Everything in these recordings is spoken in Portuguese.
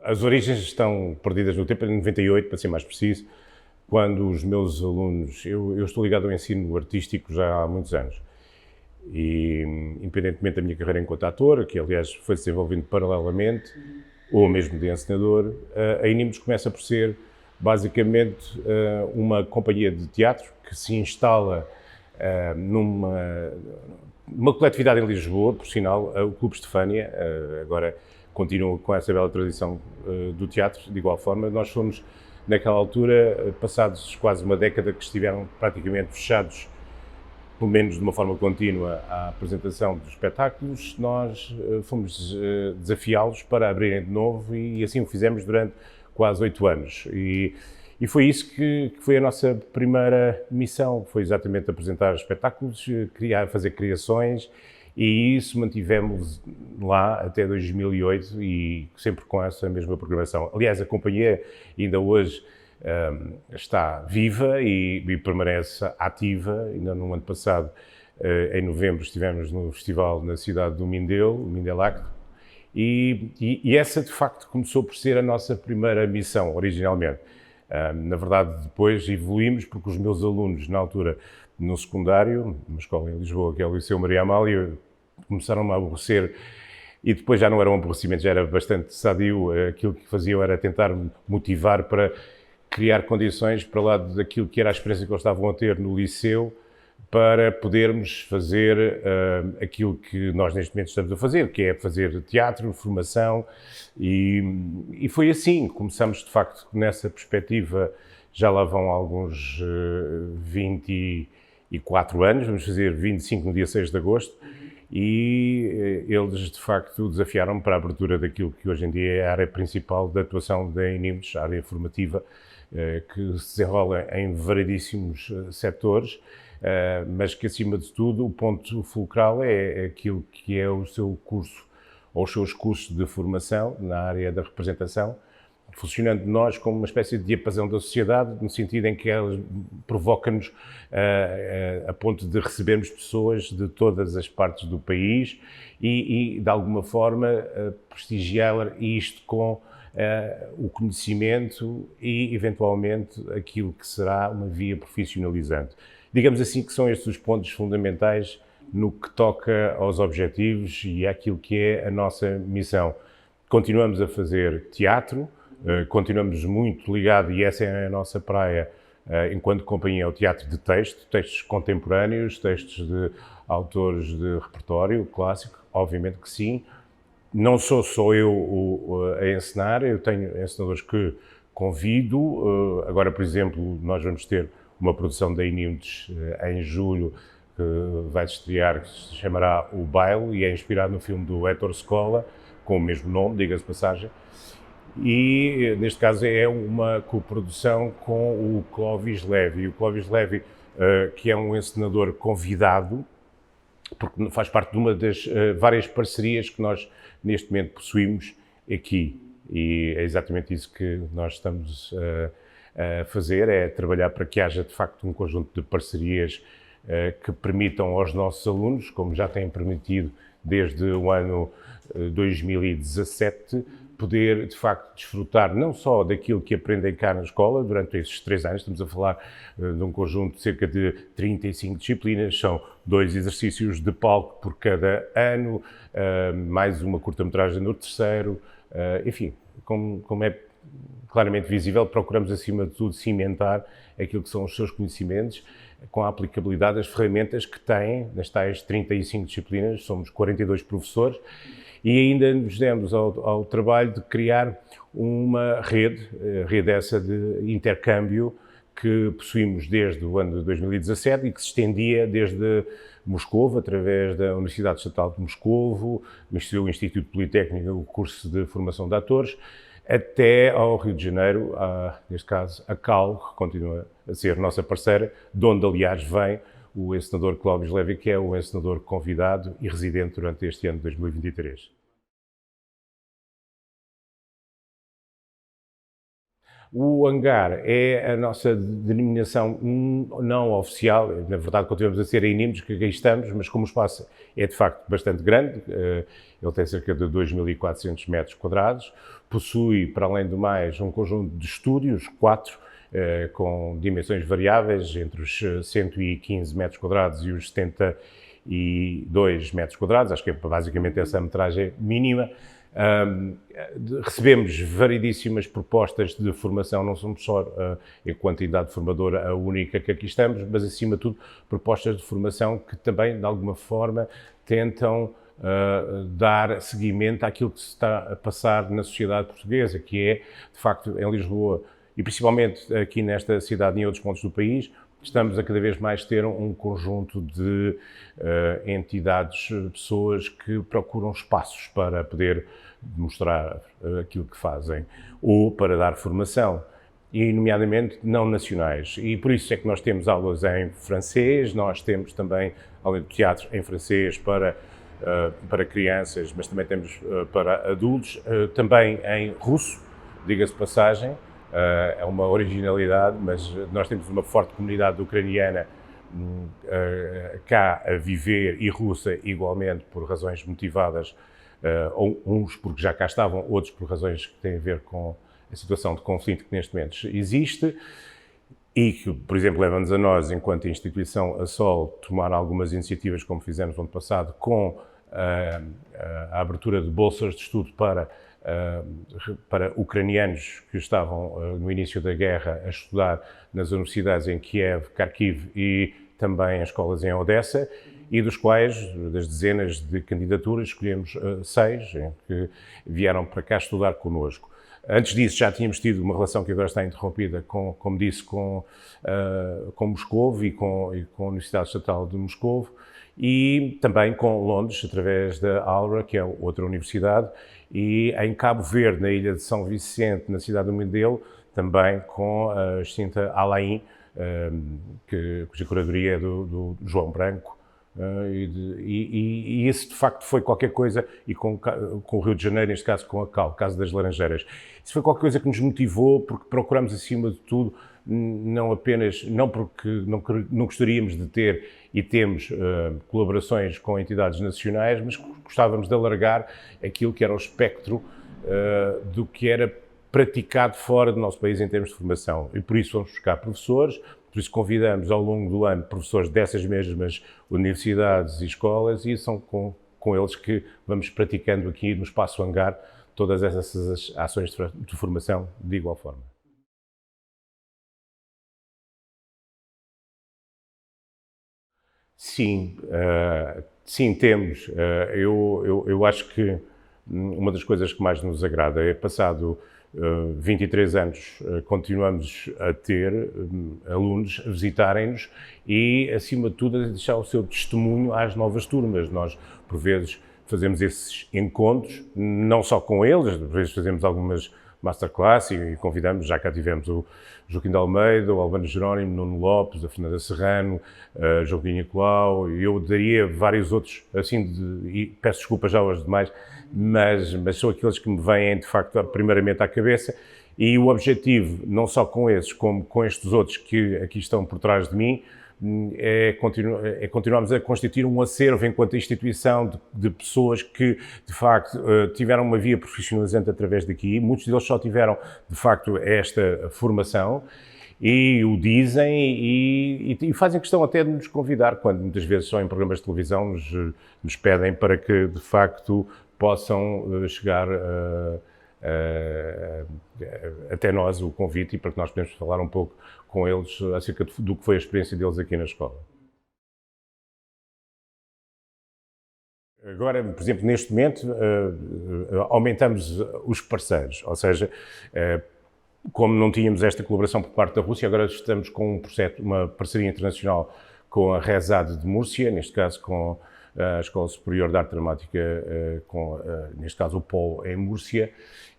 As origens estão perdidas no tempo, em 98, para ser mais preciso, quando os meus alunos... Eu estou ligado ao ensino artístico já há muitos anos. E, independentemente da minha carreira enquanto ator, que aliás foi se desenvolvendo paralelamente, ou mesmo de encenador, a Inimbus começa por ser basicamente uma companhia de teatro que se instala numa coletividade em Lisboa, por sinal, o Clube Estefânia, agora continua com essa bela tradição do teatro, de igual forma. Nós fomos, naquela altura, passados quase uma década que estiveram praticamente fechados, pelo menos de uma forma contínua, à apresentação dos espetáculos, nós fomos desafiá-los para abrirem de novo e assim o fizemos durante quase 8 anos. E foi isso que foi a nossa primeira missão, foi exatamente apresentar espetáculos, fazer criações, e isso mantivemos lá até 2008 e sempre com essa mesma programação. Aliás, a companhia ainda hoje está viva e permanece ativa. Ainda no ano passado, em novembro, estivemos no festival na cidade do Mindelo, o Mindelact, e essa de facto começou por ser a nossa primeira missão, originalmente. Na verdade, depois evoluímos, porque os meus alunos, na altura, no secundário, numa escola em Lisboa, que é o Liceu Maria Amália, começaram a aborrecer, e depois já não era um aborrecimento, já era bastante sadio. Aquilo que faziam era tentar motivar para criar condições para lá daquilo que era a experiência que eles estavam a ter no liceu, para podermos fazer aquilo que nós neste momento estamos a fazer, que é fazer teatro, formação, e foi assim. Começamos de facto nessa perspectiva, já lá vão alguns 24 anos, vamos fazer 25 no dia 6 de agosto, e eles de facto desafiaram-me para a abertura daquilo que hoje em dia é a área principal da atuação da Inimbus, a área formativa, que se desenrola em variedíssimos setores, mas que, acima de tudo, o ponto fulcral é aquilo que é o seu curso, ou os seus cursos de formação na área da representação, funcionando nós como uma espécie de diapasão da sociedade, no sentido em que ela provoca-nos a ponto de recebermos pessoas de todas as partes do país e de alguma forma, prestigiar isto com o conhecimento e, eventualmente, aquilo que será uma via profissionalizante. Digamos assim que são estes os pontos fundamentais no que toca aos objetivos e àquilo que é a nossa missão. Continuamos a fazer teatro, continuamos muito ligados, e essa é a nossa praia, enquanto companhia, ao teatro de texto, textos contemporâneos, textos de autores de repertório clássico, obviamente que sim. Não sou só eu a encenar, eu tenho encenadores que convido. Agora, por exemplo, nós vamos ter uma produção da Inimbus em julho, que vai estrear, que se chamará O Baile, e é inspirado no filme do Héctor Scola, com o mesmo nome, diga-se passagem. E, neste caso, é uma coprodução com o Clovis Levi. O Clovis Levi, que é um encenador convidado, porque faz parte de uma das várias parcerias que nós, neste momento, possuímos aqui. E é exatamente isso que nós estamos a fazer, é trabalhar para que haja, de facto, um conjunto de parcerias que permitam aos nossos alunos, como já têm permitido desde o ano 2017, poder, de facto, desfrutar não só daquilo que aprendem cá na escola durante esses 3 anos. Estamos a falar de um conjunto de cerca de 35 disciplinas, são 2 exercícios de palco por cada ano, mais uma curta-metragem no terceiro, enfim, como é claramente visível, procuramos, acima de tudo, cimentar aquilo que são os seus conhecimentos, com a aplicabilidade das ferramentas que têm nas tais 35 disciplinas. Somos 42 professores, e ainda nos demos ao trabalho de criar uma rede essa de intercâmbio que possuímos desde o ano de 2017 e que se estendia desde Moscovo, através da Universidade Estatal de Moscovo, do Instituto Politécnico, o curso de formação de atores, até ao Rio de Janeiro, neste caso a CAL, que continua a ser nossa parceira, de onde, aliás, vem o encenador Clovis Levi, que é o encenador convidado e residente durante este ano de 2023. O hangar é a nossa denominação não oficial. Na verdade, continuamos a ser a Inimbus, que aqui estamos, mas como o espaço é de facto bastante grande, ele tem cerca de 2.400 metros quadrados, possui, para além do mais, um conjunto de estúdios, 4, com dimensões variáveis, entre os 115 metros quadrados e os 72 metros quadrados, acho que é basicamente essa a metragem mínima. Recebemos variedíssimas propostas de formação, não somos só, enquanto entidade formadora, a única que aqui estamos, mas acima de tudo propostas de formação que também, de alguma forma, tentam dar seguimento àquilo que se está a passar na sociedade portuguesa, que é, de facto, em Lisboa, e principalmente aqui nesta cidade e em outros pontos do país, estamos a cada vez mais ter um conjunto de entidades, pessoas que procuram espaços para poder mostrar aquilo que fazem ou para dar formação, e nomeadamente não nacionais. E por isso é que nós temos aulas em francês, nós temos também, além do teatro, em francês para crianças, mas também temos para adultos, também em russo, diga-se de passagem. É uma originalidade, mas nós temos uma forte comunidade ucraniana cá a viver e russa igualmente por razões motivadas, uns porque já cá estavam, outros por razões que têm a ver com a situação de conflito que neste momento existe e que, por exemplo, leva-nos a nós, enquanto instituição a SOL, tomar algumas iniciativas, como fizemos no ano passado, com a abertura de bolsas de estudo para ucranianos que estavam no início da guerra a estudar nas universidades em Kiev, Kharkiv e também em escolas em Odessa, e dos quais, das dezenas de candidaturas, escolhemos 6 que vieram para cá estudar connosco. Antes disso já tínhamos tido uma relação que agora está interrompida, como disse, com Moscovo e com a Universidade Estatal de Moscovo, e também com Londres, através da ALRA, que é outra universidade, e em Cabo Verde, na ilha de São Vicente, na cidade do Mindelo, também com a extinta Alain, cuja curadoria é do João Branco, e isso de facto foi qualquer coisa, e com o Rio de Janeiro, neste caso com a CAL, Casa das Laranjeiras. Isso foi qualquer coisa que nos motivou, porque procuramos acima de tudo, não porque não gostaríamos de ter e temos colaborações com entidades nacionais, mas gostávamos de alargar aquilo que era o espectro do que era praticado fora do nosso país em termos de formação. E por isso vamos buscar professores, por isso convidamos ao longo do ano professores dessas mesmas universidades e escolas, e são com eles que vamos praticando aqui no Espaço Hangar todas essas ações de formação de igual forma. Sim, sim, temos. Eu acho que uma das coisas que mais nos agrada é, passado 23 anos, continuamos a ter alunos a visitarem-nos e, acima de tudo, a deixar o seu testemunho às novas turmas. Nós, por vezes, fazemos esses encontros, não só com eles, por vezes fazemos algumas masterclass e convidamos, já cá tivemos o Joaquim de Almeida, o Albano Jerónimo, Nuno Lopes, a Fernanda Serrano, a Joaquim Nicolau, e eu daria vários outros, assim, e peço desculpa já aos demais, mas são aqueles que me vêm, de facto, primeiramente à cabeça, e o objetivo, não só com esses, como com estes outros que aqui estão por trás de mim, é continuarmos a constituir um acervo enquanto instituição de pessoas que, de facto, tiveram uma via profissionalizante através daqui. Muitos deles só tiveram, de facto, esta formação e o dizem e fazem questão até de nos convidar, quando muitas vezes só em programas de televisão nos pedem para que, de facto, possam chegar até nós o convite e para que nós podemos falar um pouco com eles acerca do que foi a experiência deles aqui na escola. Agora, por exemplo, neste momento, aumentamos os parceiros, ou seja, como não tínhamos esta colaboração por parte da Rússia, agora estamos com uma parceria internacional com a RESAD de Múrcia, neste caso com a Escola Superior de Arte Dramática, neste caso o POL em Múrcia,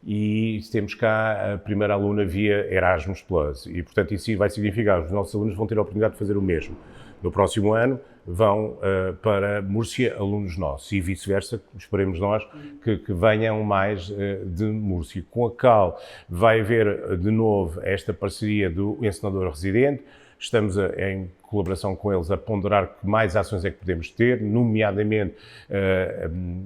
e temos cá a primeira aluna via Erasmus Plus, e portanto isso vai significar que os nossos alunos vão ter a oportunidade de fazer o mesmo. No próximo ano vão para Múrcia alunos nossos e vice-versa, esperemos nós que venham mais de Múrcia. Com a CAL vai haver de novo esta parceria do encenador residente. Estamos em colaboração com eles a ponderar que mais ações é que podemos ter, nomeadamente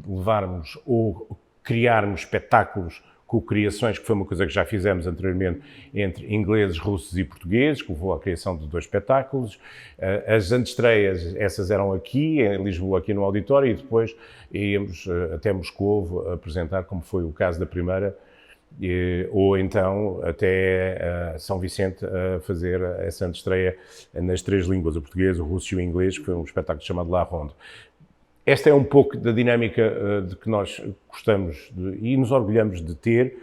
levarmos ou criarmos espetáculos co-criações, que foi uma coisa que já fizemos anteriormente entre ingleses, russos e portugueses, que levou à criação de 2 espetáculos. As antestreias, essas eram aqui, em Lisboa, aqui no auditório, e depois íamos até Moscovo apresentar, como foi o caso da primeira, ou então até São Vicente a fazer essa antestreia nas 3 línguas, o português, o russo e o inglês, que foi um espetáculo chamado La Ronde. Esta é um pouco da dinâmica de que nós gostamos e nos orgulhamos de ter,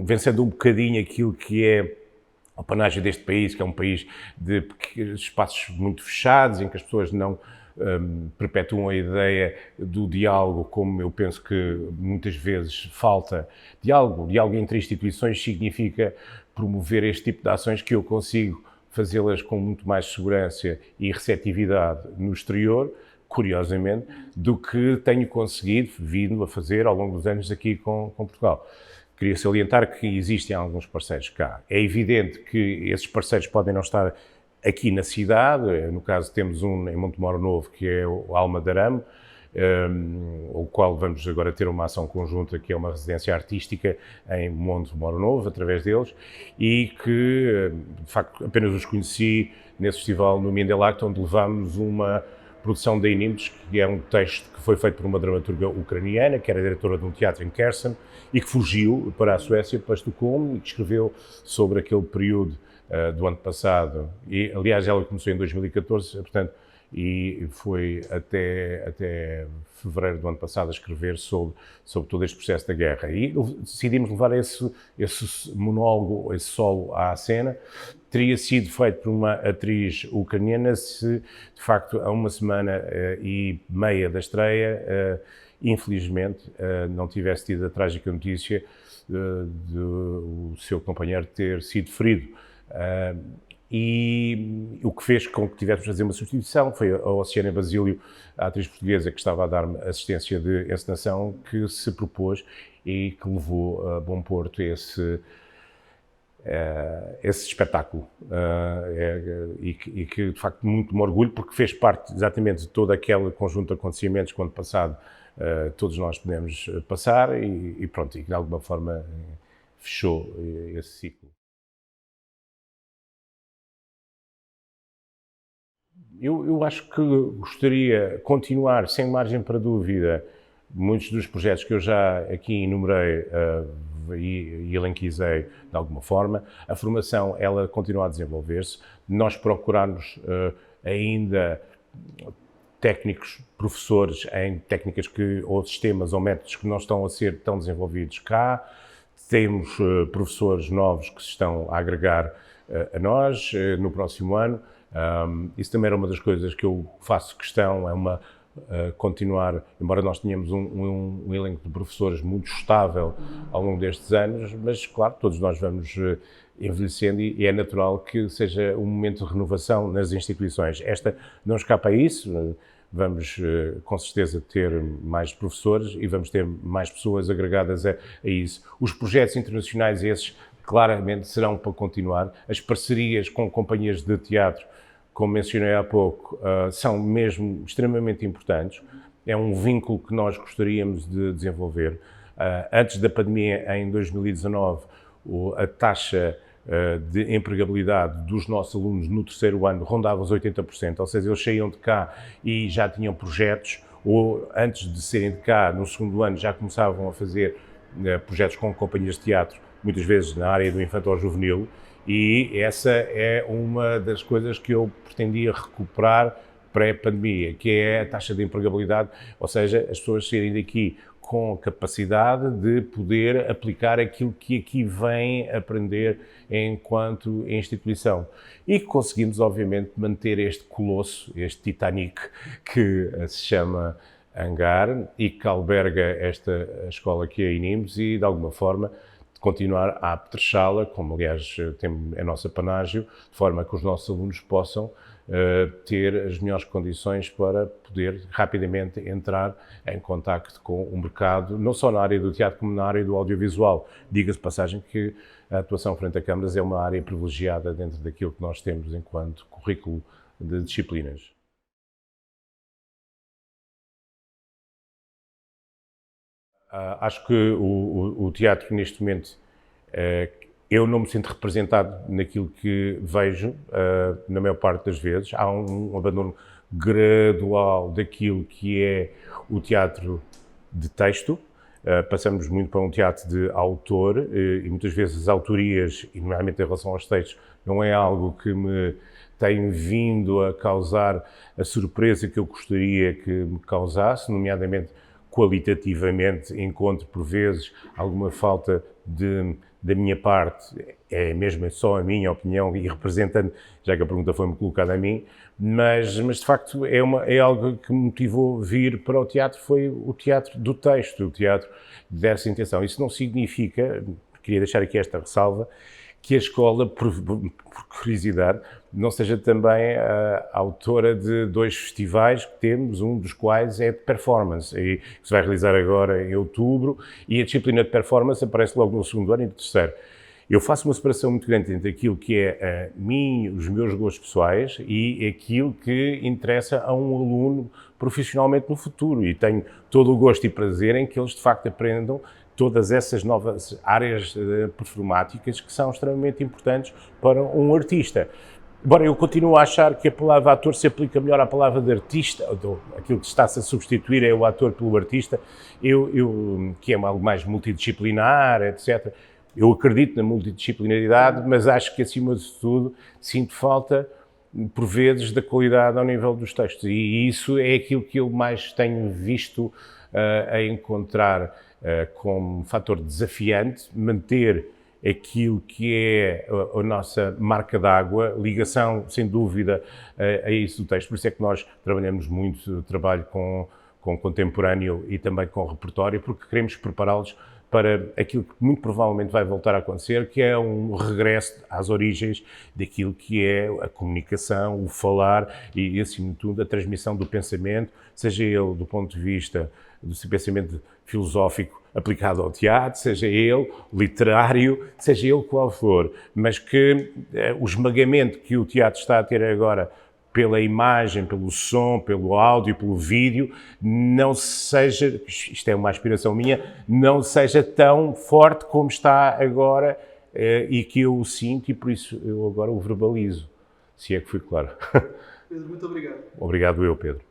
vencendo um bocadinho aquilo que é a panagem deste país, que é um país de espaços muito fechados, em que as pessoas não perpetuam a ideia do diálogo, como eu penso que muitas vezes falta. Diálogo entre instituições significa promover este tipo de ações que eu consigo fazê-las com muito mais segurança e receptividade no exterior, curiosamente, do que tenho conseguido, vindo a fazer ao longo dos anos aqui com Portugal. Queria salientar que existem alguns parceiros cá. É evidente que esses parceiros podem não estar aqui na cidade, no caso temos um em Montemor Novo, que é o Alma de Arame, o qual vamos agora ter uma ação conjunta, que é uma residência artística em Montemor Novo, através deles, e que, de facto, apenas os conheci nesse festival no Mindelact, onde levámos uma produção da Inimes, que é um texto que foi feito por uma dramaturga ucraniana, que era diretora de um teatro em Kherson, e que fugiu para a Suécia, para Estocolmo, e que escreveu sobre aquele período do ano passado. E, aliás, ela começou em 2014, portanto, e foi até fevereiro do ano passado a escrever sobre todo este processo da guerra. E decidimos levar esse monólogo, esse solo à cena. Teria sido feito por uma atriz ucraniana se, de facto, a uma semana e meia da estreia, infelizmente, não tivesse tido a trágica notícia do seu companheiro ter sido ferido. E o que fez com que tivéssemos de fazer uma substituição foi a Oceana Basílio, a atriz portuguesa que estava a dar-me assistência de encenação, que se propôs e que levou a bom porto esse espetáculo e que de facto muito me orgulho, porque fez parte exatamente de todo aquele conjunto de acontecimentos que, ano passado, todos nós podemos passar e pronto, e que de alguma forma fechou esse ciclo. Eu acho que gostaria de continuar, sem margem para dúvida, muitos dos projetos que eu já aqui enumerei e elenquizei de alguma forma. A formação, ela continua a desenvolver-se. Nós procurarmos ainda técnicos, professores em técnicas ou sistemas ou métodos que não estão a ser tão desenvolvidos cá. Temos professores novos que se estão a agregar a nós no próximo ano. Isso também era uma das coisas que eu faço questão, continuar, embora nós tenhamos um elenco de professores muito estável ao longo destes anos, mas claro, todos nós vamos envelhecendo e é natural que seja um momento de renovação nas instituições. Esta não escapa a isso, vamos com certeza ter mais professores e vamos ter mais pessoas agregadas a isso. Os projetos internacionais, esses claramente serão para continuar. As parcerias com companhias de teatro, como mencionei há pouco, são mesmo extremamente importantes. É um vínculo que nós gostaríamos de desenvolver. Antes da pandemia, em 2019, a taxa de empregabilidade dos nossos alunos no terceiro ano rondava os 80%, ou seja, eles saíam de cá e já tinham projetos, ou antes de serem de cá, no segundo ano, já começavam a fazer projetos com companhias de teatro, muitas vezes na área do infantil-juvenil, e essa é uma das coisas que eu pretendia recuperar pré-pandemia, que é a taxa de empregabilidade, ou seja, as pessoas saírem daqui com a capacidade de poder aplicar aquilo que aqui vêm aprender enquanto instituição. E conseguimos, obviamente, manter este colosso, este Titanic, que se chama Hangar e que alberga esta escola que é a Inimes e, de alguma forma, continuar a apetrechá-la, como aliás é nosso panágio, de forma que os nossos alunos possam ter as melhores condições para poder rapidamente entrar em contacto com o mercado, não só na área do teatro como na área do audiovisual. Diga-se de passagem que a atuação frente a câmaras é uma área privilegiada dentro daquilo que nós temos enquanto currículo de disciplinas. Acho que o teatro, neste momento, eu não me sinto representado naquilo que vejo, na maior parte das vezes. Há um abandono gradual daquilo que é o teatro de texto. Passamos muito para um teatro de autor e muitas vezes as autorias, e nomeadamente em relação aos textos, não é algo que me tem vindo a causar a surpresa que eu gostaria que me causasse, nomeadamente qualitativamente. Encontro por vezes alguma falta da minha parte, é mesmo só a minha opinião e representando, já que a pergunta foi-me colocada a mim, mas de facto é algo que me motivou vir para o teatro, foi o teatro do texto, o teatro dessa intenção. Isso não significa, queria deixar aqui esta ressalva, que a escola, por curiosidade, não seja também a autora de 2 festivais que temos, um dos quais é de performance, e que se vai realizar agora em outubro, e a disciplina de performance aparece logo no 2º ano e no 3º. Eu faço uma separação muito grande entre aquilo que é os meus gostos pessoais e aquilo que interessa a um aluno profissionalmente no futuro, e tenho todo o gosto e prazer em que eles de facto aprendam todas essas novas áreas performáticas que são extremamente importantes para um artista. Embora eu continuo a achar que a palavra ator se aplica melhor à palavra de artista, aquilo que está-se a substituir é o ator pelo artista, que é algo mais multidisciplinar, etc. Eu acredito na multidisciplinaridade, mas acho que, acima de tudo, sinto falta, por vezes, da qualidade ao nível dos textos. E isso é aquilo que eu mais tenho visto a encontrar como fator desafiante, manter aquilo que é a nossa marca d'água, ligação, sem dúvida, a isso do texto. Por isso é que nós trabalhamos muito, trabalho com contemporâneo e também com repertório, porque queremos prepará-los para aquilo que muito provavelmente vai voltar a acontecer, que é um regresso às origens daquilo que é a comunicação, o falar e, acima de tudo, a transmissão do pensamento, seja ele do ponto de vista do pensamento filosófico aplicado ao teatro, seja ele literário, seja ele qual for, mas que o esmagamento que o teatro está a ter agora pela imagem, pelo som, pelo áudio, pelo vídeo, não seja, isto é uma aspiração minha, não seja tão forte como está agora e que eu o sinto, e por isso eu agora o verbalizo, se é que fui claro. Pedro, muito obrigado. Obrigado eu, Pedro.